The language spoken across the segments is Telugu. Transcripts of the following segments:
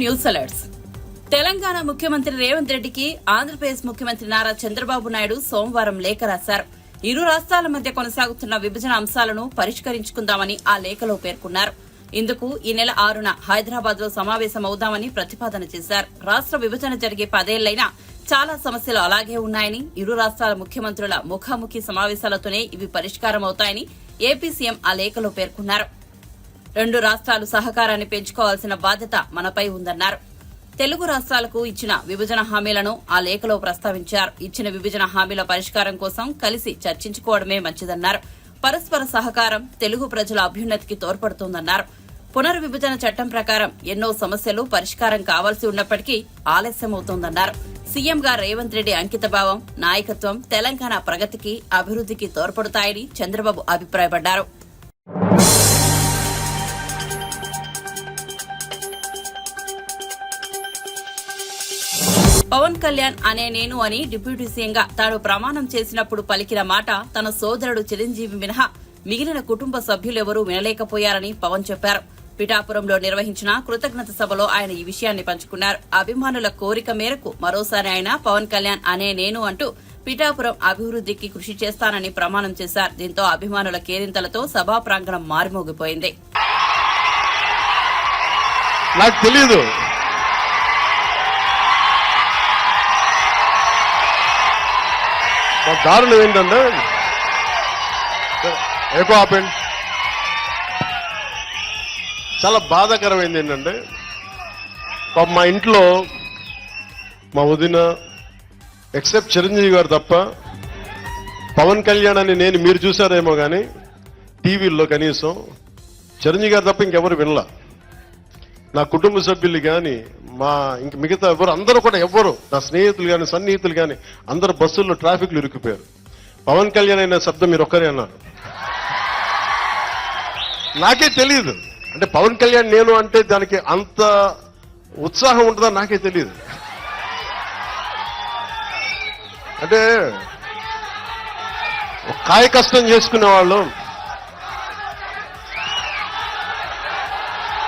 News alerts. తెలంగాణ ముఖ్యమంత్రి రేవంత్ రెడ్డికి ఆంధ్రప్రదేశ్ ముఖ్యమంత్రి నారా చంద్రబాబు నాయుడు సోమవారం లేఖ రాశారు. ఇరు రాష్ట్రాల మధ్య కొనసాగుతున్న విభజన అంశాలను పరిష్కరించుకుందామని ఆ లేఖలో పేర్కొన్నారు. ఇందుకు ఈ నెల 6న హైదరాబాద్ లో సమావేశమవుదామని ప్రతిపాదన చేశారు. రాష్ట్ర విభజన జరిగే 10 ఏళ్లైనా చాలా సమస్యలు అలాగే ఉన్నాయని, ఇరు రాష్ట్రాల ముఖ్యమంత్రుల ముఖాముఖి సమావేశాలతోనే ఇవి పరిష్కారమవుతాయని ఏపీ సీఎం ఆ లేఖలో పేర్కొన్నారు. 2 రాష్ట్రాలు సహకారాన్ని పెంచుకోవాల్సిన బాధ్యత మనపై ఉందన్నారు. తెలుగు రాష్ట్రాలకు ఇచ్చిన విభజన హామీలను ఆ లేఖలో ప్రస్తావించారు. ఇచ్చిన విభజన హామీల పరిష్కారం కోసం కలిసి చర్చించుకోవడమే మంచిదన్నారు. పరస్పర సహకారం తెలుగు ప్రజల అభ్యున్నతికి తోడ్పడుతోందన్నారు. పునర్విభజన చట్టం ప్రకారం ఎన్నో సమస్యలు పరిష్కారం కావాల్సి ఉన్నప్పటికీ ఆలస్యమవుతోందన్నారు. సీఎంగా రేవంత్ రెడ్డి అంకితభావం, నాయకత్వం తెలంగాణ ప్రగతికి, అభివృద్ధికి తోడ్పడతాయని చంద్రబాబు అభిప్రాయపడ్డారు. పవన్ కళ్యాణ్ అనే నేను అని డిప్యూటీ సీఎంగా తాను ప్రమాణం చేసినప్పుడు పలికిన మాట తన సోదరుడు చిరంజీవి మినహా మిగిలిన కుటుంబ సభ్యులెవరూ వినలేకపోయారని పవన్ చెప్పారు. పిఠాపురంలో నిర్వహించిన కృతజ్ఞత సభలో ఆయన ఈ విషయాన్ని పంచుకున్నారు. అభిమానుల కోరిక మేరకు మరోసారి ఆయన పవన్ కళ్యాణ్ అనే నేను అంటూ పిఠాపురం అభివృద్ధికి కృషి చేస్తానని ప్రమాణం చేశారు. దీంతో అభిమానుల కేరింతలతో సభా ప్రాంగణం మారుమోగిపోయింది. నాకు తెలీదు, దారుణం ఏంటంటే ఎక్కువ ఆపండి. చాలా బాధాకరమైంది ఏంటంటే మా ఇంట్లో మా వదిన ఎక్సెప్ట్ చిరంజీవి గారు తప్ప పవన్ కళ్యాణ్ అని నేను మీరు చూసారేమో కానీ టీవీల్లో కనీసం చిరంజీవి గారు తప్ప ఇంకెవరు వినలా. నా కుటుంబ సభ్యులు కానీ ఇంక మిగతా ఎవరు అందరూ కూడా ఎవ్వరు నా స్నేహితులు కానీ సన్నిహితులు కానీ అందరూ బస్సుల్లో ట్రాఫిక్లు ఇరుక్కుపోయారు. పవన్ కళ్యాణ్ అయిన శబ్దం మీరు ఒక్కరే అన్నారు. నాకే తెలియదు అంటే పవన్ కళ్యాణ్ నేను అంటే దానికి అంత ఉత్సాహం ఉంటుందా నాకే తెలియదు. అంటే కాయ కష్టం చేసుకునే వాళ్ళు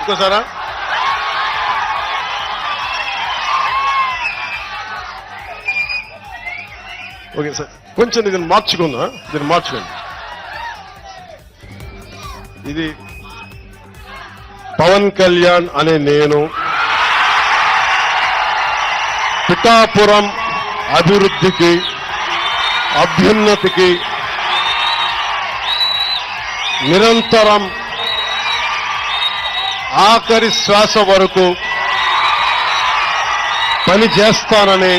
ఇంకోసారా ఓకే సార్, కొంచెం దీన్ని మార్చుకుందా, దీన్ని మార్చుకోండి. ఇది పవన్ కళ్యాణ్ అనే నేను పిఠాపురం అభివృద్ధికి, అభ్యున్నతికి నిరంతరం ఆఖరి శ్వాస వరకు పని చేస్తానని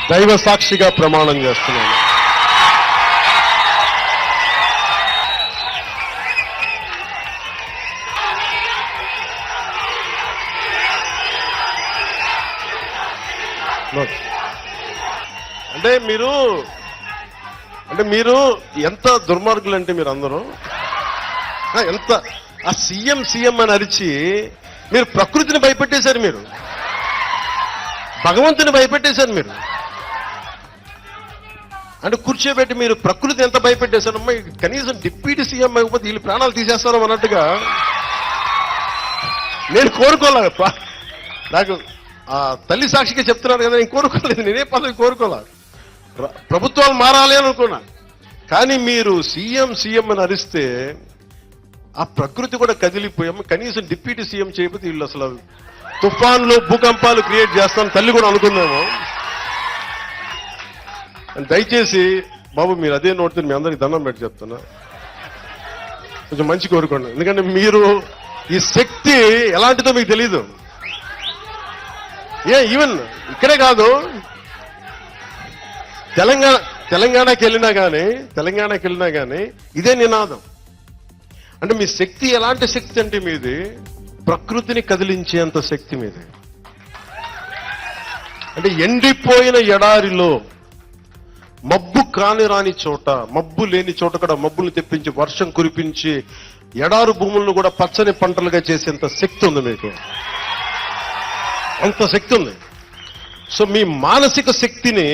దైవ సాక్షిగా ప్రమాణం చేస్తున్నాను. అంటే మీరు ఎంత దుర్మార్గులు అంటే మీరు అందరూ ఎంత ఆ సీఎం అని అరిచి మీరు ప్రకృతిని భయపెట్టేశారు, మీరు భగవంతుని భయపెట్టేశారు. మీరు అంటే కూర్చోబెట్టి మీరు ప్రకృతి ఎంత భయపెట్టేశారమ్మా, కనీసం డిప్యూటీ సీఎం అయిపోతే వీళ్ళు ప్రాణాలు తీసేస్తారో అన్నట్టుగా నేను కోరుకోలే. నాకు ఆ తల్లి సాక్షిగా చెప్తున్నాను కదా, నేను కోరుకోలేదు, నేనే పదవి కోరుకోలే. ప్రభుత్వాలు మారాలి అని అనుకున్నా. కానీ మీరు సీఎం అని అరిస్తే ఆ ప్రకృతి కూడా కదిలిపోయాము. కనీసం డిప్యూటీ సీఎం చేయకపోతే వీళ్ళు అసలు తుఫాన్లు భూకంపాలు క్రియేట్ చేస్తాను తల్లి కూడా అనుకుందాము. దయచేసి బాబు మీరు అదే నోటితో మీ అందరికి దండం పెట్టి చెప్తున్నా, కొంచెం మంచి కోరుకోండి. ఎందుకంటే మీరు ఈ శక్తి ఎలాంటిదో మీకు తెలీదు. ఈవెన్ ఇక్కడే కాదు, తెలంగాణకి వెళ్ళినా కానీ ఇదే నినాదం. అంటే మీ శక్తి ఎలాంటి శక్తి అంటే మీది ప్రకృతిని కదిలించేంత శక్తి మీది. అంటే ఎండిపోయిన ఎడారిలో మబ్బు రాని చోట, మబ్బు లేని చోట కూడా మబ్బులు తెప్పించి వర్షం కురిపించి ఎడారు భూములను కూడా పచ్చని పంటలుగా చేసేంత శక్తి ఉంది మీకు. అంత శక్తి ఉంది. సో మీ మానసిక శక్తిని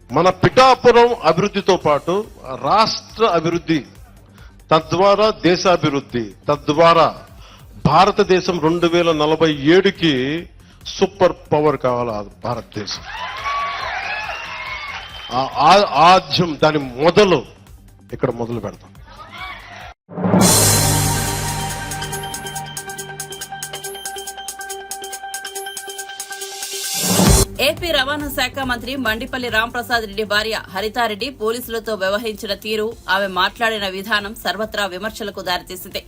మన పిఠాపురం అభివృద్ధితో పాటు రాష్ట్ర అభివృద్ధి, తద్వారా దేశాభివృద్ధి, తద్వారా భారతదేశం 2047కి సూపర్ పవర్ కావాలి భారతదేశం. ఆద్యం దాని మొదలు ఇక్కడ మొదలు పెడతాం. ఏపీ రవాణా శాఖ మంత్రి మండిపల్లి రాంప్రసాద్ రెడ్డి భార్య హరితారెడ్డి పోలీసులతో వ్యవహరించిన తీరు, ఆమె మాట్లాడిన విధానం సర్వత్రా విమర్శలకు దారితీసింది.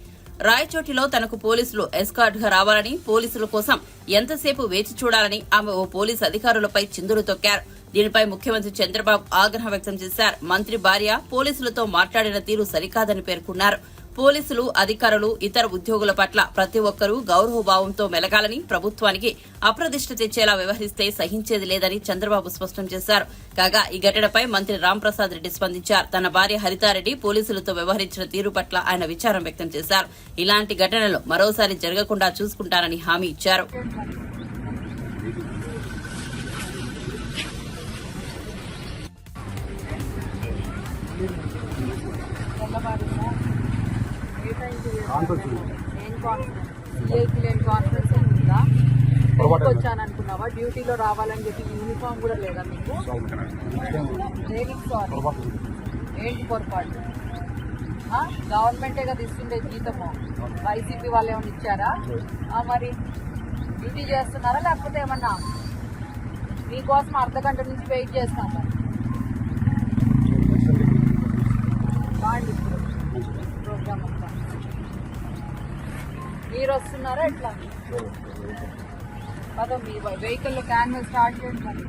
రాయచోటిలో తనకు పోలీసులు ఎస్కార్ట్ గా రావాలని, పోలీసుల కోసం ఎంతసేపు వేచి చూడాలని ఆమె ఓ పోలీసు అధికారులపై చిందులు తొక్కారు. దీనిపై ముఖ్యమంత్రి చంద్రబాబు ఆగ్రహం వ్యక్తం చేశారు. మంత్రి భార్య పోలీసులతో మాట్లాడిన తీరు సరికాదని పేర్కొన్నారు. పోలీసులు, అధికారులు, ఇతర ఉద్యోగుల పట్ల ప్రతి ఒక్కరూ గౌరవభావంతో మెలగాలని, ప్రభుత్వానికి అప్రదిష్ట తెచ్చేలా వ్యవహరిస్తే సహించేది లేదని చంద్రబాబు స్పష్టం చేశారు. కాగా ఈ ఘటనపై మంత్రి రాంప్రసాద్ రెడ్డి స్పందించారు. తన భార్య హరితారెడ్డి పోలీసులతో వ్యవహరించిన తీరు పట్ల ఆయన విచారం వ్యక్తం చేశారు. ఇలాంటి ఘటనలు మరోసారి జరగకుండా చూసుకుంటానని హామీ ఇచ్చారు. వచ్చాను అనుకున్నావా? డ్యూటీలో రావాలని చెప్పి యూనిఫామ్ కూడా లేదా మీకు? ఏంటి పొరపాటు? గవర్నమెంటే కదా ఇస్తుండే జీతము, వైసీపీ వాళ్ళు ఏమైనా ఇచ్చారా? మరి డ్యూటీ చేస్తున్నారా లేకపోతే ఏమన్నా? మీకోసం అర్ధగంట నుంచి వెయిట్ చేస్తాము. బాగుంది ప్రోగ్రామ్ అంతా. మీరు వస్తున్నారా ఎట్లా? అదో మీ వెహికల్లో క్యాన్వల్ స్టార్ట్ చేయండి. మరి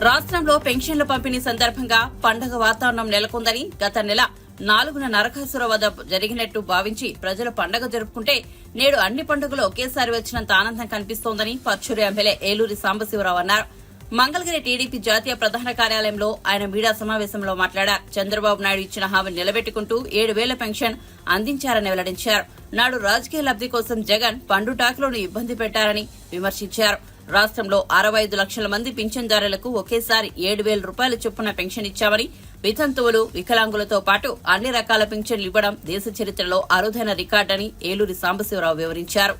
రాష్ట్రంలో పెన్షన్ల పంపిణీ సందర్భంగా పండగ వాతావరణం నెలకొందని, గత నెల 4న నరకాసుర వద్ద జరిగినట్టు భావించి ప్రజలు పండగ జరుపుకుంటే నేడు అన్ని పండుగలు ఒకేసారి వచ్చినంత ఆనందం కనిపిస్తోందని పర్చూరు ఎమ్మెల్యే ఏలూరి సాంబశివరావు అన్నారు. మంగళగిరి టీడీపీ జాతీయ ప్రధాన కార్యాలయంలో ఆయన మీడియా సమావేశంలో మాట్లాడారు. చంద్రబాబు నాయుడు ఇచ్చిన హామీని నిలబెట్టుకుంటూ 7,000 పెన్షన్ అందించారని వెల్లడించారు. నాడు రాజకీయ లబ్ది కోసం జగన్ పండుటాకులను ఇబ్బంది పెట్టారని విమర్శించారు. రాష్ట్రంలో 65 లక్షల మంది పింఛన్దారులకు ఒకేసారి 7,000 రూపాయల చొప్పున పెన్షన్ ఇచ్చామని, వితంతువులు, వికలాంగులతో పాటు అన్ని రకాల పింఛన్లు ఇవ్వడం దేశ చరిత్రలో అరుదైన రికార్డని ఏలూరి సాంబశివరావు వివరించారు.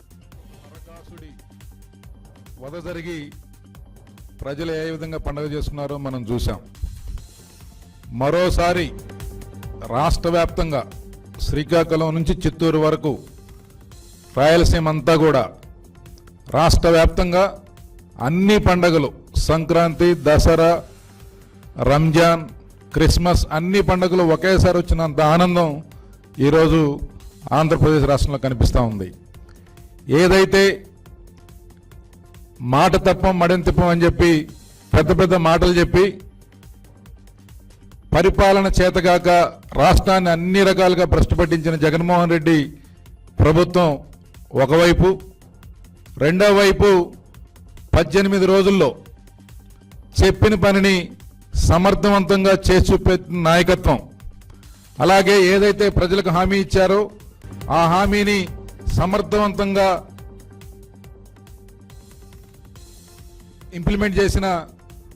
ప్రజలు ఏ విధంగా పండుగ చేసుకున్నారో మనం చూసాం. మరోసారి రాష్ట్ర వ్యాప్తంగా శ్రీకాకుళం నుంచి చిత్తూరు వరకు రాయలసీమ అంతా కూడా రాష్ట్ర వ్యాప్తంగా అన్ని పండుగలు, సంక్రాంతి, దసరా, రంజాన్, క్రిస్మస్ అన్ని పండుగలు ఒకేసారి వచ్చినంత ఆనందం ఈరోజు ఆంధ్రప్రదేశ్ రాష్ట్రంలో కనిపిస్తూ ఉంది. ఏదైతే మాట తప్పం మడింతిప్పం అని చెప్పి పెద్ద పెద్ద మాటలు చెప్పి పరిపాలన చేతగాక రాష్ట్రాన్ని అన్ని రకాలుగా భ్రష్టు పట్టించిన జగన్మోహన్ రెడ్డి ప్రభుత్వం ఒకవైపు, రెండో వైపు 18 రోజుల్లో చెప్పిన పనిని సమర్థవంతంగా చేసి చూపెట్టిన నాయకత్వం, అలాగే ఏదైతే ప్రజలకు హామీ ఇచ్చారో ఆ హామీని సమర్థవంతంగా ఇంప్లిమెంట్ చేసిన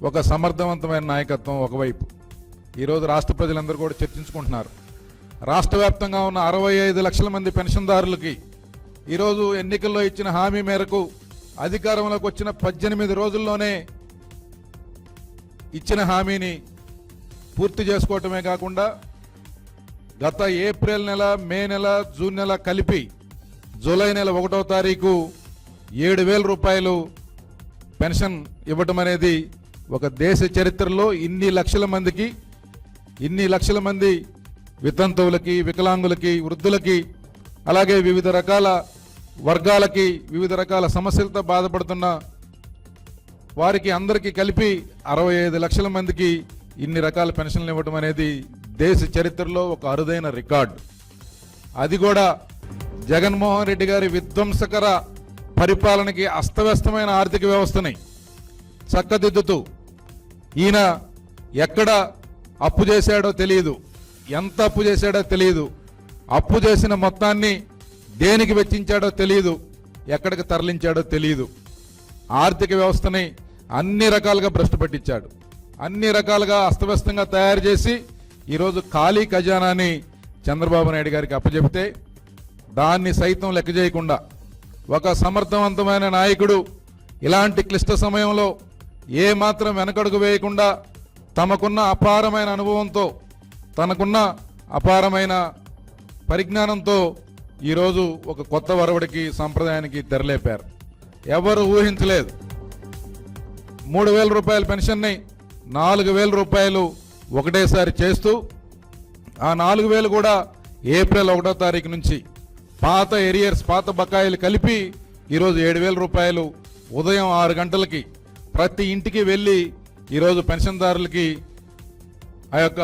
ఒక సమర్థవంతమైన నాయకత్వం ఒకవైపు. ఈరోజు రాష్ట్ర ప్రజలందరూ కూడా చర్చించుకుంటున్నారు. రాష్ట్ర వ్యాప్తంగా ఉన్న 65 లక్షల మంది పెన్షన్దారులకి ఈరోజు ఎన్నికల్లో ఇచ్చిన హామీ మేరకు అధికారంలోకి వచ్చిన 18 రోజుల్లోనే ఇచ్చిన హామీని పూర్తి చేసుకోవటమే కాకుండా గత ఏప్రిల్ నెల, మే నెల, జూన్ నెల కలిపి జూలై నెల 1వ తారీఖు 7,000 రూపాయలు పెన్షన్ ఇవ్వటం అనేది ఒక దేశ చరిత్రలో ఇన్ని లక్షల మంది వితంతువులకి, వికలాంగులకి, వృద్ధులకి, అలాగే వివిధ రకాల వర్గాలకి, వివిధ రకాల సమస్యలతో బాధపడుతున్న వారికి అందరికీ కలిపి 65 లక్షల మందికి ఇన్ని రకాల పెన్షన్లు ఇవ్వటం అనేది దేశ చరిత్రలో ఒక అరుదైన రికార్డు. అది కూడా జగన్మోహన్ రెడ్డి గారి విధ్వంసకర పరిపాలనకి, అస్తవ్యస్తమైన ఆర్థిక వ్యవస్థని చక్కదిద్దుతూ ఈయన ఎక్కడ అప్పు చేశాడో తెలియదు, ఎంత అప్పు చేశాడో తెలియదు, అప్పు చేసిన మొత్తాన్ని దేనికి వెచ్చించాడో తెలియదు, ఎక్కడికి తరలించాడో తెలియదు. ఆర్థిక వ్యవస్థని అన్ని రకాలుగా భ్రష్టు పట్టించాడు. అన్ని రకాలుగా అస్తవ్యస్తంగా తయారు చేసి ఈరోజు ఖాళీ ఖజానాని చంద్రబాబు నాయుడు గారికి అప్పచెబితే దాన్ని సైతం లెక్క చేయకుండా ఒక సమర్థవంతమైన నాయకుడు ఇలాంటి క్లిష్ట సమయంలో ఏ మాత్రం వెనకడుగు వేయకుండా తమకున్న అపారమైన అనుభవంతో తనకున్న అపారమైన పరిజ్ఞానంతో ఈరోజు ఒక కొత్త వరవడికి సంప్రదాయానికి తెరలేపారు. ఎవరు ఊహించలేదు. 3,000 రూపాయల పెన్షన్ని 4,000 రూపాయలు ఒకటేసారి చేస్తూ ఆ 4,000 కూడా ఏప్రిల్ 1వ తారీఖు నుంచి పాత ఎరియర్స్ పాత బకాయిలు కలిపి ఈరోజు 7,000 రూపాయలు ఉదయం 6 గంటలకి ప్రతి ఇంటికి వెళ్ళి ఈరోజు పెన్షన్దారులకి ఆ యొక్క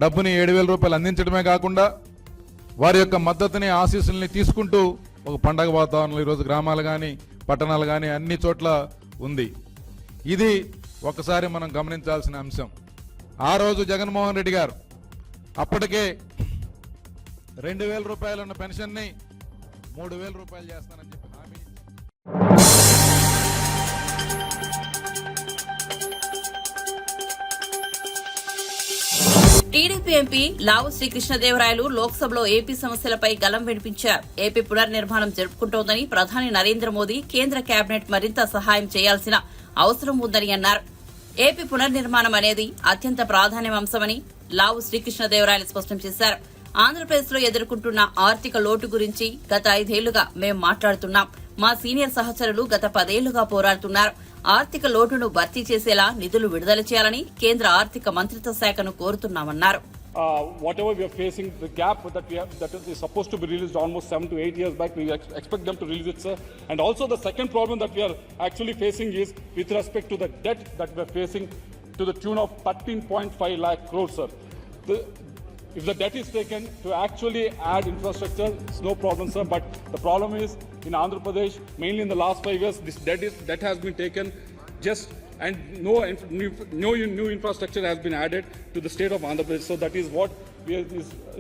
డబ్బుని 7,000 రూపాయలు అందించడమే కాకుండా వారి యొక్క మద్దతుని ఆశీస్సుల్ని తీసుకుంటూ ఒక పండగ వాతావరణంలో ఈరోజు గ్రామాలు కానీ పట్టణాలు కానీ అన్ని చోట్ల ఉంది. ఇది ఒకసారి మనం గమనించాల్సిన అంశం. ఆ రోజు జగన్మోహన్ రెడ్డి గారు అప్పటికే 2,000 రూపాయలు ఉన్న పెన్షన్ని 3,000 రూపాయలు చేస్తానని చెప్పి హామీ ఇచ్చారు. టీడీపీ ఎంపీ లావు శ్రీకృష్ణదేవరాయలు లోక్సభలో ఏపీ సమస్యలపై గలం వినిపించారు. ఏపీ పునర్నిర్మాణం జరుపుకుంటోందని ప్రధాని నరేంద్ర మోదీ కేంద్ర కేబినెట్ మరింత సహాయం చేయాల్సిన అవసరం ఉందని అన్నారు. ఏపీ పునర్నిర్మాణం అనేది అత్యంత ప్రాధాన్య అంశమని లావు శ్రీకృష్ణదేవరాయలు స్పష్టం చేశారు. ఆంధ్రప్రదేశ్ లో ఎదుర్కొంటున్న ఆర్థిక లోటు గురించి గత 5 ఏళ్లుగా మేం మాట్లాడుతున్నాం. మా సీనియర్ సహచరులు గత 10 ఏళ్లుగా పోరాడుతున్నారు. ఆర్థిక లోటును భర్తీ చేసేలా నిధులు విడుదల చేయాలని కేంద్ర ఆర్థిక మంత్రిత్వ శాఖను కోరుతున్నామన్నారు. Whatever we are facing, the gap that is supposed to be released almost 7 to 8 years back, we expect them to release it, sir. And also the second problem that we are actually facing is with respect to the debt that we are facing to the tune of 13.5 lakh crores, sir. If the debt is taken to actually add infrastructure, it's no problem, sir. But the problem is in Andhra Pradesh, mainly in the last 5 years, this debt has been taken and no new infrastructure has been added to the state of Andhra Pradesh. So that is what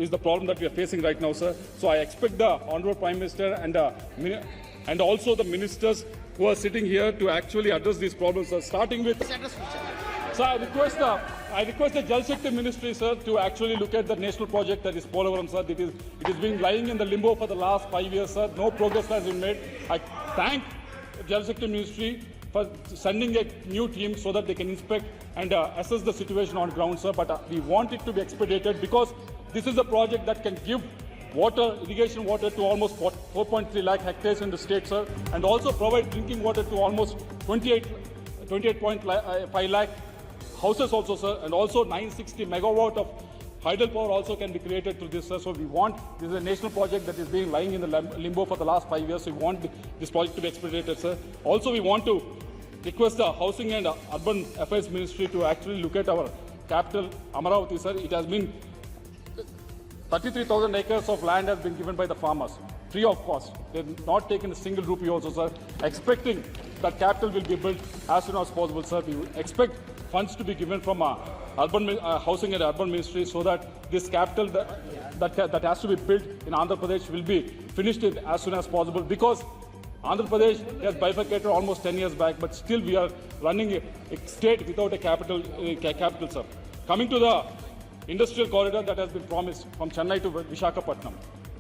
is the problem that we are facing right now, sir. So I expect the Honorable Prime Minister and also the ministers who are sitting here to actually address these problems, sir. Starting with, so I request the Jal Shakti Ministry, sir, to actually look at the national project that is Polavaram, sir. It is being lying in the limbo for the last 5 years, sir. No progress has been made. I thank the Jal Shakti Ministry for sending a new team so that they can inspect and assess the situation on ground, sir. But we want it to be expedited because this is a project that can give irrigation water to almost 4.3 lakh hectares in the state, sir, and also provide drinking water to almost 28.5 lakh houses also, sir, and also 960 megawatt of hydel power also can be created through this, sir. So this is a national project that is being lying in the limbo for the last 5 years. So we want this project to be expedited, sir. Also, we want to request the Housing and Urban Affairs Ministry to actually look at our capital, Amaravati, sir. It has been 33,000 acres of land has been given by the farmers, free of cost. They've not taken a single rupee also, sir. Expecting that capital will be built as soon as possible, sir. We expect funds to be given from Housing and Urban Ministry so that this capital that has to be built in Andhra Pradesh will be finished as soon as possible, because Andhra Pradesh has bifurcated almost 10 years back, but still we are running a state without a capital, sir. Coming to the industrial corridor that has been promised from Chennai to Visakhapatnam,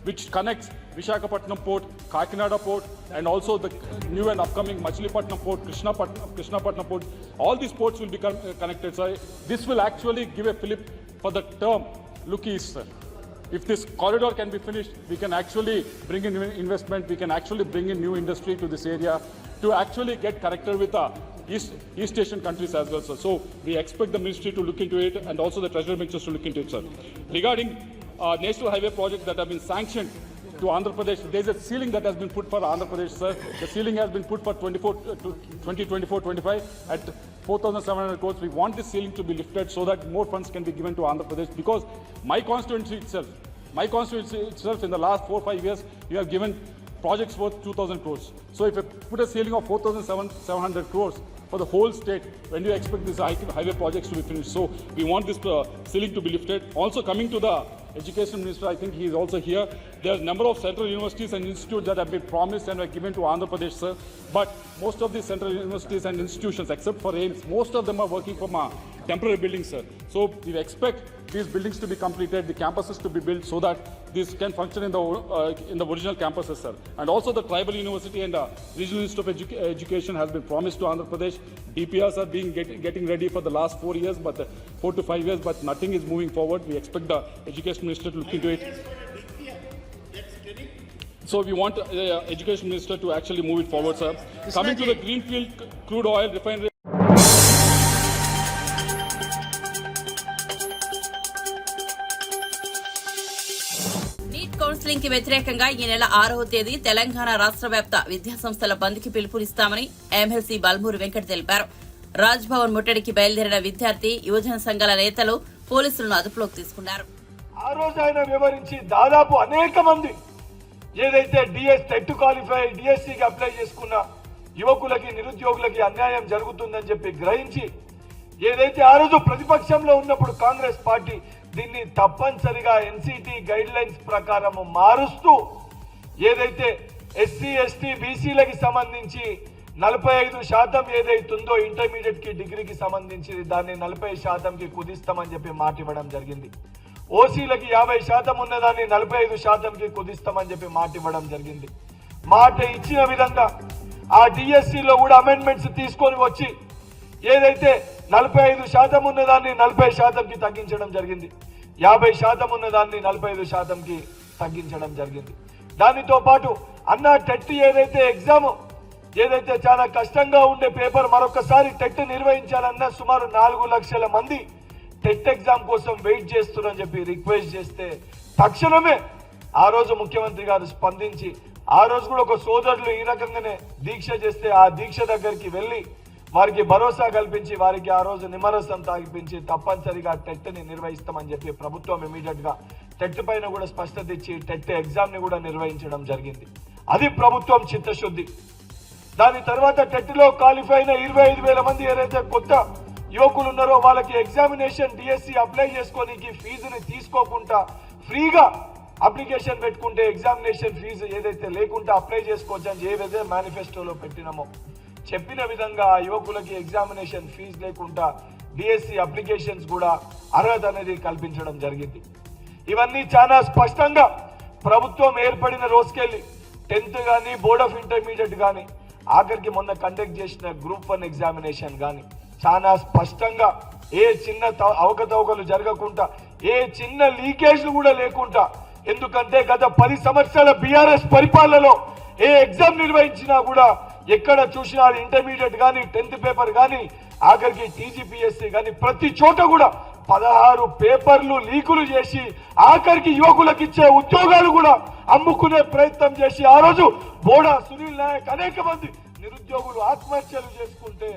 which connects Visakhapatnam port, Kakinada port, and also the new and upcoming Machilipatnam port, Krishnapatnam port. All these ports will be connected, sir. This will actually give a fillip for the term look east, sir. If this corridor can be finished, we can actually bring in investment, we can actually bring in new industry to this area to actually get connected with the East Asian countries as well, sir. So we expect the ministry to look into it and also the treasury ministers to look into it, sir. Regarding national highway projects that have been sanctioned to Andhra Pradesh, there is a ceiling that has been put for Andhra Pradesh, sir. The ceiling has been put for 2024-25 at 4,700 crores. We want this ceiling to be lifted so that more funds can be given to Andhra Pradesh, because my constituency itself in the last 4 or 5 years, we have given projects worth 2,000 crores. So if I put a ceiling of 4,700 crores, for the whole state. When do you expect these highway projects to be finished? So we want this ceiling to be lifted. Also coming to the Education Minister, I think he is also here. There are a number of central universities and institutes that have been promised and were given to Andhra Pradesh, sir. But most of these central universities and institutions, except for AIMS, most of them are working from temporary buildings, sir. So we expect these buildings to be completed, the campuses to be built, so that this can function in the original campuses, sir. And also the tribal university and regional institute of education has been promised to Andhra Pradesh. DPRs are getting ready for the last 4 years, but 4 to 5 years, but nothing is moving forward. We expect the education minister to look into it. So we want the education minister to actually move it forward, sir. Coming to the Greenfield crude oil refinery. NEET counselling కి వ్యతిరేకంగా ఈ నెల 6వ తేదీ తెలంగాణ రాష్ట్ర వ్యాప్త విద్యాసంస్థల బంద్ కి పిలుపునిస్తామని ఎమ్మెల్సీ బల్మూరి వెంకట్ తెలిపారు. రాజ్ భవన్ ముట్టడికి బయలుదేరిన విద్యార్థి యువజన సంఘాల నేతలు పోలీసులను అదుపులోకి తీసుకున్నారు. ఆ రోజు ఆయన వివరించి దాదాపు అనేక మంది ఏదైతే టెట్ క్వాలిఫై డిఎస్సికి అప్లై చేసుకున్న యువకులకి నిరుద్యోగులకి అన్యాయం జరుగుతుందని చెప్పి గ్రహించి ఏదైతే ఆ రోజు ప్రతిపక్షంలో ఉన్నప్పుడు కాంగ్రెస్ పార్టీ దీన్ని తప్పనిసరిగా ఎన్సిటి గైడ్ లైన్స్ ప్రకారం మారుస్తూ ఏదైతే ఎస్సీ ఎస్టీ బీసీలకి సంబంధించి 45% ఏదైతుందో ఇంటర్మీడియట్ కి డిగ్రీకి సంబంధించి దాన్ని 40%కి కుదిస్తామని చెప్పి మాట ఇవ్వడం జరిగింది. ఓసీలకి 50% ఉన్నదాన్ని 45%కి కుదిస్తామని చెప్పి మాట ఇవ్వడం జరిగింది. మాట ఇచ్చిన విధంగా ఆ డిఎస్సిలో కూడా అమెండ్మెంట్స్ తీసుకొని వచ్చి ఏదైతే 45% ఉన్నదాన్ని 40%కి తగ్గించడం జరిగింది. 50% ఉన్నదాన్ని 45%కి తగ్గించడం జరిగింది. దానితో పాటు అన్న టెట్ ఏదైతే ఎగ్జామ్ ఏదైతే చాలా కష్టంగా ఉండే పేపర్ మరొకసారి టెట్ నిర్వహించాలన్న సుమారు 4 లక్షల మంది టెట్ ఎగ్జామ్ కోసం వెయిట్ చేస్తున్నారని చెప్పి రిక్వెస్ట్ చేస్తే తక్షణమే ఆ రోజు ముఖ్యమంత్రి గారు స్పందించి ఆ రోజు కూడా ఒక సోదరులు ఈ రకంగానే దీక్ష చేస్తే ఆ దీక్ష దగ్గరికి వెళ్లి వారికి భరోసా కల్పించి వారికి ఆ రోజు నిమ్మరసం తాగిపించి తప్పనిసరిగా టెట్ ని నిర్వహిస్తామని చెప్పి ప్రభుత్వం ఇమీడియట్ గా టెట్ పైన కూడా స్పష్టత ఇచ్చి టెట్ ఎగ్జామ్ ని కూడా నిర్వహించడం జరిగింది. అది ప్రభుత్వం చిత్తశుద్ధి. దాని తర్వాత టెట్ లో క్వాలిఫై అయిన 25,000 మంది ఏదైతే కొత్త యువకులు ఉన్నారో వాళ్ళకి ఎగ్జామినేషన్ డిఎస్సి అప్లై చేసుకోనికి ఫీజుని తీసుకోకుండా ఫ్రీగా అప్లికేషన్ పెట్టుకుంటే ఎగ్జామినేషన్ ఫీజు ఏదైతే లేకుండా అప్లై చేసుకోవచ్చు అని ఏదైతే మేనిఫెస్టోలో పెట్టినామో చెప్పిన విధంగా ఆ యువకులకి ఎగ్జామినేషన్ ఫీజు లేకుండా డిఎస్సి అప్లికేషన్స్ కూడా అర్హత అనేది కల్పించడం జరిగింది. ఇవన్నీ చాలా స్పష్టంగా ప్రభుత్వం ఏర్పడిన రోజుకెళ్ళి 10th కానీ బోర్డ్ ఆఫ్ ఇంటర్మీడియట్ కానీ ఆఖరికి మొన్న కండక్ట్ చేసిన గ్రూప్ 1 ఎగ్జామినేషన్ కానీ చాలా స్పష్టంగా ఏ చిన్న అవకతవకలు జరగకుండా ఏ చిన్న లీకేజ్లు కూడా లేకుండా, ఎందుకంటే గత 10 సంవత్సరాల బీఆర్ఎస్ పరిపాలనలో ఏ ఎగ్జామ్ నిర్వహించినా కూడా ఎక్కడ చూసినా ఇంటర్మీడియట్ కానీ 10th పేపర్ కానీ ఆఖరికి టీజీపీఎస్సీ కానీ ప్రతి చోట కూడా 16 పేపర్లు లీకులు చేసి ఆఖరికి యువకులకు ఇచ్చే ఉద్యోగాలు కూడా అమ్ముకునే ప్రయత్నం చేసి ఆ రోజు బోడా సునీల్ నాయక్ అనేక మంది నిరుద్యోగులు ఆత్మహత్యలు చేసుకుంటే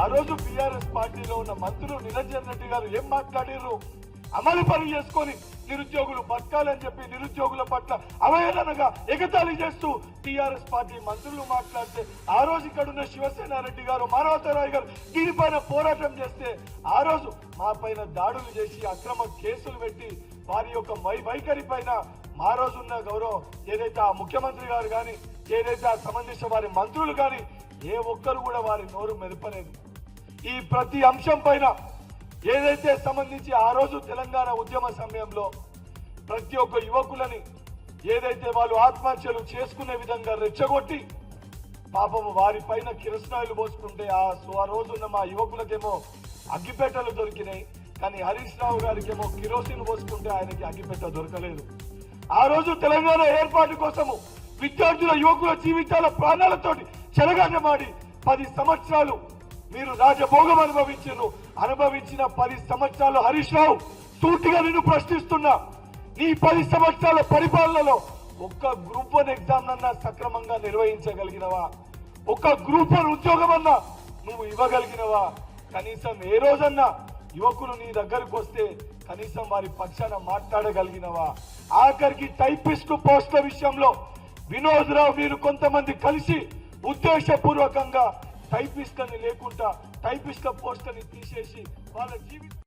ఆ రోజు బీఆర్ఎస్ పార్టీలో ఉన్న మంత్రులు నిరంజన్ రెడ్డి గారు ఏం మాట్లాడారు? అమలు పని చేసుకొని నిరుద్యోగులు బతకాలని చెప్పి నిరుద్యోగుల పట్ల అవహేళనగా ఎగతాళి చేస్తూ టీఆర్ఎస్ పార్టీ మంత్రులు మాట్లాడితే ఆ రోజు ఇక్కడ ఉన్న శివసేన రెడ్డి గారు మానవతరాయ్ గారు దీనిపైన పోరాటం చేస్తే ఆ రోజు మా పైన దాడులు చేసి అక్రమ కేసులు పెట్టి వారి యొక్క వైఖరి పైన మా రోజున్న గౌరవం ఏదైతే ఆ ముఖ్యమంత్రి గారు కానీ ఏదైతే ఆ సంబంధించిన వారి మంత్రులు కానీ ఏ ఒక్కరు కూడా వారి నోరు మెదపలేదు. ఈ ప్రతి అంశం పైన ఏదైతే సంబంధించి ఆ రోజు తెలంగాణ ఉద్యమ సమయంలో ప్రతి ఒక్క యువకులని ఏదైతే వాళ్ళు ఆత్మహత్యలు చేసుకునే విధంగా రెచ్చగొట్టి పాపం వారి పైన కిరసనాయిలు పోసుకుంటే ఆ రోజున్న మా యువకులకేమో అగ్గిపెట్టెలు దొరికినాయి, కానీ హరీష్ రావు గారికేమో కిరోసిన్ పోసుకుంటే ఆయనకి అగ్గిపెట్ట దొరకలేదు. ఆ రోజు తెలంగాణ ఏర్పాటు కోసము విద్యార్థుల యువకుల జీవితాల ప్రాణాలతోటి చెలగాటమాడి 10 సంవత్సరాలు మీరు రాజభోగం అనుభవించిన 10 సంవత్సరాలు హరీష్ రావు సూటిగా నిన్ను ప్రశ్నిస్తున్నా, నీ 10 సంవత్సరాల పరిపాలనలో ఒక్క గ్రూప్ 1 ఎగ్జామ్ అన్నా సక్రమంగా నిర్వహించగలిగినవా? ఒక్క గ్రూప్ 1 ఉద్యోగం అన్నా నువ్వు ఇవ్వగలిగినవా? కనీసం ఏ రోజన్నా యువకులు నీ దగ్గరకు వస్తే కనీసం వారి పక్షాన మాట్లాడగలిగినవా? ఆఖరికి టైపిస్ట్ పోస్టుల విషయంలో వినోద్ రావు మీరు కొంతమంది కలిసి ఉద్దేశపూర్వకంగా టైపిస్ట్లని లేకుండా టైపిస్ట్ల పోస్టులని తీసేసి వాళ్ళ జీవితం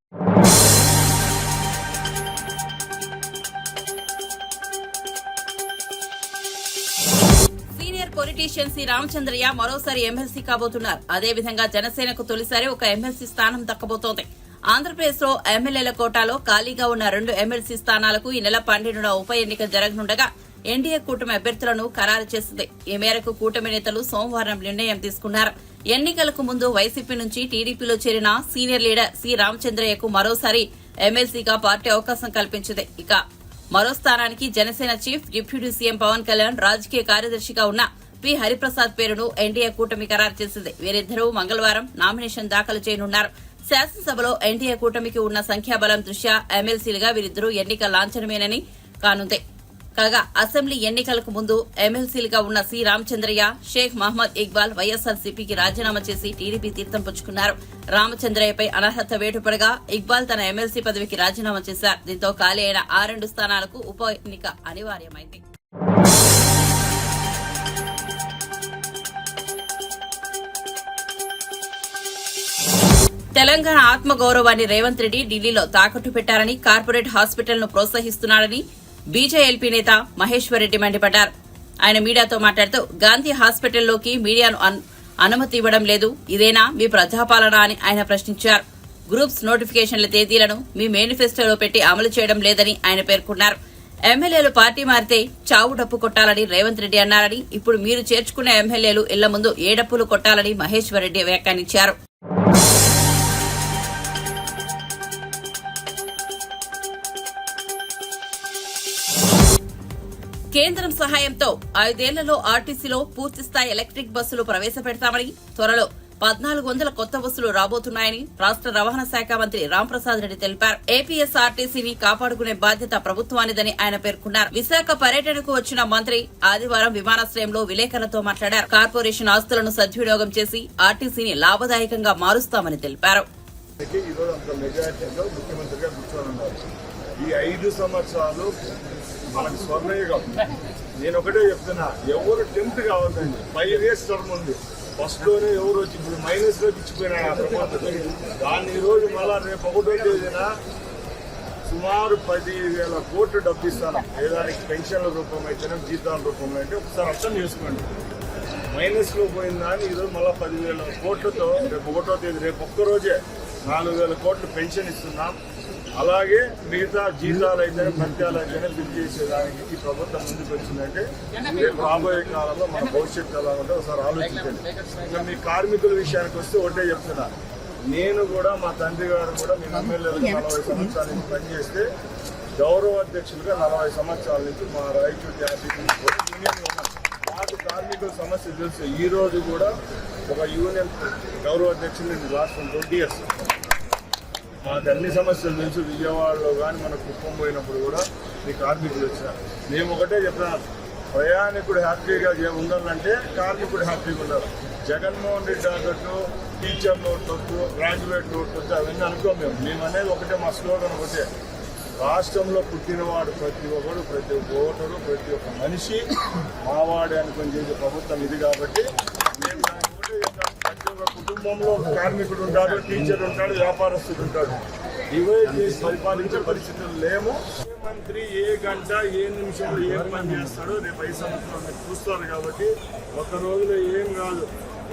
సీనియర్ పొలిటీషియన్ సి రామచంద్రయ్య మరోసారి ఎమ్మెల్సీ కాబోతున్నారు. అదేవిధంగా జనసేనకు తొలిసారి ఒక ఎమ్మెల్సీ స్థానం దక్కబోతోంది. ఆంధ్రప్రదేశ్ లో ఎమ్మెల్యేల కోటాలో ఖాళీగా ఉన్న 2 ఎమ్మెల్సీ స్థానాలకు ఈ నెల 12న ఉప ఎన్నిక జరగనుండగా ఎన్డీఏ కూటమి అభ్యర్థులను ఖరారు చేసింది. ఈ మేరకు కూటమి నేతలు సోమవారం నిర్ణయం తీసుకున్నారు. ఎన్నికలకు ముందు వైసీపీ నుంచి టీడీపీలో చేరిన సీనియర్ లీడర్ సి రామచంద్రయ్యకు మరోసారి ఎమ్మెల్సీగా పార్టీ అవకాశం కల్పించింది. ఇక మరో స్థానానికి Janasena chief deputy CM Pawan Kalyan రాజకీయ కార్యదర్శిగా ఉన్న పి హరిప్రసాద్ పేరును ఎన్డీఏ కూటమి ఖరారు చేసింది. వీరిద్దరూ మంగళవారం నామినేషన్ దాఖలు చేయనున్నారు. శాసనసభలో ఎన్డీఏ కూటమికి ఉన్న సంఖ్యాబలం దృష్ట్యా ఎమ్మెల్సీలుగా వీరిద్దరూ ఎన్నిక లాంఛనమేనని కానుంది. కాగా అసెంబ్లీ ఎన్నికలకు ముందు ఎమ్మెల్సీలుగా ఉన్న సి రామచంద్రయ్య, షేక్ మహమ్మద్ ఇక్బాల్ వైఎస్ఆర్సీపీకి రాజీనామా చేసి టీడీపీ తీర్థం పుచ్చుకున్నారు. రామచంద్రయ్యపై అనర్హత వేటుపడగా ఇక్బాల్ తన ఎమ్మెల్సీ పదవికి రాజీనామా చేశారు. దీంతో ఖాళీ అయిన ఆ 2 స్థానాలకు ఉప ఎన్నిక అనివార్యమైంది. తెలంగాణ ఆత్మగౌరవాన్ని రేవంత్ రెడ్డి ఢిల్లీలో తాకట్టు పెట్టారని, కార్పొరేట్ హాస్పిటల్ ను ప్రోత్సహిస్తున్నారని బీజేఎల్పీ నేత మహేశ్వర్ రెడ్డి మండిపడ్డారు. ఆయన మీడియాతో మాట్లాడుతూ గాంధీ హాస్పిటల్లోకి మీడియాను అనుమతి ఇవ్వడం లేదు, ఇదేనా మీ ప్రజాపాలన అని ఆయన ప్రశ్నించారు. గ్రూప్స్ నోటిఫికేషన్ల తేదీలను మీ మేనిఫెస్టోలో పెట్టి అమలు చేయడం లేదని ఆయన పేర్కొన్నారు. ఎమ్మెల్యేలు పార్టీ మారితే చావు డప్పు కొట్టాలని రేవంత్ రెడ్డి అన్నారని, ఇప్పుడు మీరు చేర్చుకున్న ఎమ్మెల్యేలు ఇళ్ల ముందు ఏ డప్పులు కొట్టాలని మహేశ్వర్ రెడ్డి వ్యాఖ్యానించారు. కేంద్రం సహాయంతో 5 ఏళ్లలో ఆర్టీసీలో పూర్తిస్థాయి ఎలక్ట్రిక్ బస్సులు ప్రవేశపెడతామని, త్వరలో 1400 కొత్త బస్సులు రాబోతున్నాయని రాష్ట రవాణా శాఖ మంత్రి రాంప్రసాద్ రెడ్డి తెలిపారు. ఏపీఎస్ఆర్టీసీని కాపాడుకునే బాధ్యత ప్రభుత్వానిదని ఆయన పేర్కొన్నారు. విశాఖ పర్యటనకు వచ్చిన మంత్రి ఆదివారం విమానాశ్రయంలో విలేకరులతో మాట్లాడారు. కార్పొరేషన్ ఆస్తులను సద్వినియోగం చేసి ఆర్టీసీని లాభదాయకంగా మారుస్తామని తెలిపారు. ఈ 5 సంవత్సరాలు మనకు స్వర్ణయుగం. నేను ఒకటే చెప్తున్నా, ఎవరు టెంప్ట్ కావద్దండి. 5 ఇయర్స్ టర్మ్ ఉంది. ఫస్ట్ లోనే ఎవరు వచ్చి ఇప్పుడు మైనస్ లోకి ఇచ్చిపోయినా దాన్ని ఈ రోజు మళ్ళా రేపు 1వ తేదీన సుమారు 10,000 కోట్లు డబ్బు ఇస్తాను. ఏదానికి పెన్షన్ల రూపం అయితేనే, జీతాల రూపంలో అయితే ఒకసారి అర్థం చేసుకోండి. మైనస్ లో పోయిందని ఈరోజు మళ్ళీ 10,000 కోట్లతో రేపు 1వ తేదీ రేపు ఒక్కరోజే 4,000 కోట్లు పెన్షన్ ఇస్తున్నాం. అలాగే మిగతా జీతాలు అయితేనే, భత్యాలు అయితేనే బిల్ చేసేదానికి ఈ ప్రభుత్వం ముందుకు వచ్చిందంటే రేపు రాబోయే కాలంలో మన భవిష్యత్తు ఎలా ఉంటే ఒకసారి ఆలోచించండి. ఇంకా మీ కార్మికుల విషయానికి వస్తే ఒకటే చెప్తున్నా, నేను కూడా మా తండ్రి గారు కూడా మీ ఎమ్మెల్యేలుగా 40 సంవత్సరాల నుంచి పనిచేస్తే గౌరవ అధ్యక్షులుగా 40 సంవత్సరాల నుంచి మా రాయచూటి యూనియన్ ఉన్నాం. నాకు కార్మికుల సమస్య తెలుసు. ఈ రోజు కూడా ఒక యూనియన్ గౌరవ అధ్యక్షులు నేను లాస్ట్ 20 ఇయర్స్. మాకు అన్ని సమస్యలు తెలుసు. విజయవాడలో కానీ మన కుప్పం పోయినప్పుడు కూడా మీ కార్మికులు వచ్చినారు. మేము ఒకటే చెప్తున్నాను, ప్రయాణికుడు హ్యాపీగా ఉండాలంటే కార్మికుడు హ్యాపీగా ఉండాలి. జగన్మోహన్ రెడ్డి ఆగట్టు, టీచర్ నోట్ వద్దు, గ్రాడ్యుయేట్ నోట్ వద్దు, అవన్నీ అనుకోం. మేము అనేది ఒకటే, మా స్లోగన్ ఒకటే, రాష్ట్రంలో పుట్టినవాడు ప్రతి ఒక్కరు, ప్రతి ఒక్క ఓటరు, ప్రతి ఒక్క మనిషి మావాడే అనుకుని చేసే ప్రభుత్వం ఇది. కాబట్టి మేము ప్రతి ఒక్క కుటుంబంలో కార్మికుడు ఉంటాడు, టీచర్ ఉంటాడు, వ్యాపారస్తుడు ఉంటాడు. డివైడ్ చేసి పరిపాలించే పరిస్థితులు లేము. ఏ మంత్రి ఏ గంట ఏ నిమిషంలో ఏం పని చేస్తాడో రేపు 5 సంవత్సరాలు మీరు చూస్తారు. కాబట్టి ఒక రోజులో ఏం కాదు.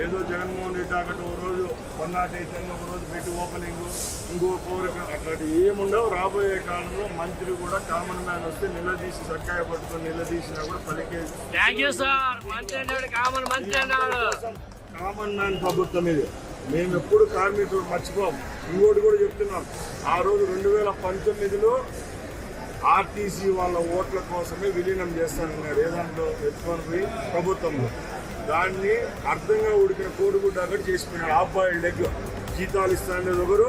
ఏదో జగన్మోహన్ రెడ్డి అక్కడ ఒక రోజు 108 ఒక రోజు పెట్టి ఓపెనింగ్, ఇంకో కోరిక, అట్లాంటి ఏముండవు. రాబోయే కాలంలో మంత్రి కూడా కామన్ మ్యాన్ వస్తే నిలదీసి సర్కాయ పట్టుకొని నిలదీసినా కూడా పలికేసి కామన్ మ్యాన్ ప్రభుత్వం ఇది. మేము ఎప్పుడు కార్మికులు మర్చిపోం. ఇంకోటి కూడా చెప్తున్నాం, ఆ రోజు 2019లో ఆర్టీసీ వాళ్ళ ఓట్ల కోసమే విలీనం చేస్తానన్నారు. ఏదాంట్లో ఎత్తుకొని ప్రభుత్వంలో దాన్ని అర్థంగా ఉడికిన కోడిగుడ్డ అక్కడ చేసిపోయినాడు. Half boiled egg. జీతాలు ఇస్తా అనేది ఒకరు,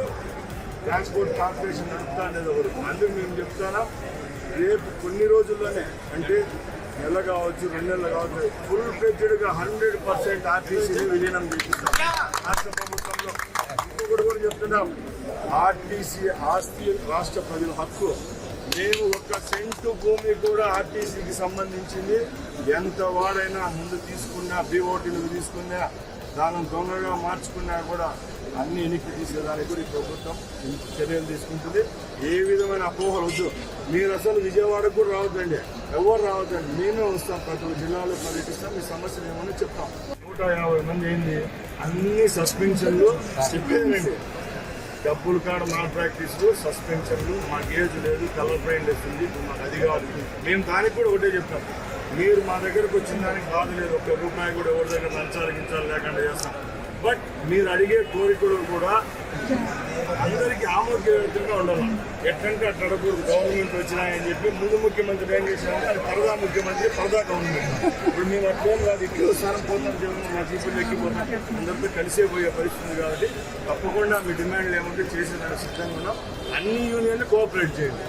ట్రాన్స్పోర్ట్ కార్పొరేషన్ నడుపుతా అనేది ఒకరు. అందుకు మేము చెప్తానా, రేపు కొన్ని రోజుల్లోనే, అంటే నెల కావచ్చు, 2 నెలలు కావచ్చు, ఫుల్ ఫ్లెడ్జ్డ్గా 100% ఆర్టీసీని విలీనం చేపిస్తాం రాష్ట్ర ప్రభుత్వంలో. ఇంకొకటి కూడా చెప్తున్నాం, ఆర్టీసీ ఆస్తి రాష్ట్ర ప్రజల హక్కు. మేము 1 సెంటు భూమి కూడా ఆర్టీసీకి సంబంధించింది ఎంత వాడైనా ముందు తీసుకున్నా, బీఓటీలకు తీసుకున్నా, దానిని తొందరగా మార్చుకున్నా కూడా అన్ని ఎన్నికలు తీసేదానికి కూడా ఈ ప్రభుత్వం చర్యలు తీసుకుంటుంది. ఏ విధమైన అపోహలు వద్దు. మీరు అసలు విజయవాడకు కూడా రావద్దండి, ఎవరు రావద్దండి. మేమే వస్తాం, ప్రతి జిల్లాలో పర్యటిస్తాం, మీ సమస్యలు ఏమని చెప్తాం. 150 మంది అయింది, అన్ని సస్పెన్షన్లు చెప్పేదండి. డబ్బులు కాడ మాల్ ప్రాక్టీస్లు, సస్పెన్షన్లు, మాకు ఏజ్ లేదు, కలర్ బ్రైండ్ వస్తుంది, మాకు అది కాదు. మేము దానికి కూడా ఒకటే చెప్తాం, మీరు మా దగ్గరకు వచ్చిన దానికి బాధ లేదు, ₹1 కూడా ఎవరి దగ్గర లంచాలు గించాలు లేకుండా చేస్తాం. బట్ మీరు అడిగే కోరికలు కూడా అందరికీ ఆమోదయోగ్యంగా ఉండాలి. ఎట్లంటే అట్లా అడగకూడదు. గవర్నమెంట్ వచ్చినాయని చెప్పి ముందు ముఖ్యమంత్రి ఏం చేశారంటే అది పరదా ముఖ్యమంత్రి, పరదా గవర్నమెంట్. ఇప్పుడు మేము అట్లేం కాదు, ఇక్కడ స్థానం పోతాం, జీవనం మా జీపులు ఎక్కిపోతాం, అందరితో కలిసే పోయే పరిస్థితి కాబట్టి తప్పకుండా మీ డిమాండ్లు ఏమంటే చేసేదానికి సిద్ధంగా ఉన్నాం. అన్ని యూనియన్లు కోఆపరేట్ చేయండి.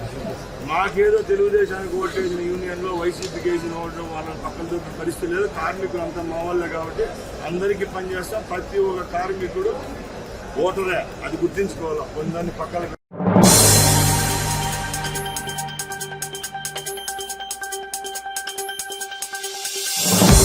మాకేదో తెలుగుదేశానికి ఓటేసిన యూనియన్లో వైసీపీకి వేసిన ఓటు వాళ్ళని పక్కన దొరికే పరిస్థితి లేదు. కార్మికులు అంతా మా వాళ్ళే కాబట్టి అందరికీ పనిచేస్తాం. ప్రతి ఒక్క కార్మికుడు ఓటరే, అది గుర్తించుకోవాలి. కొందరిని పక్కన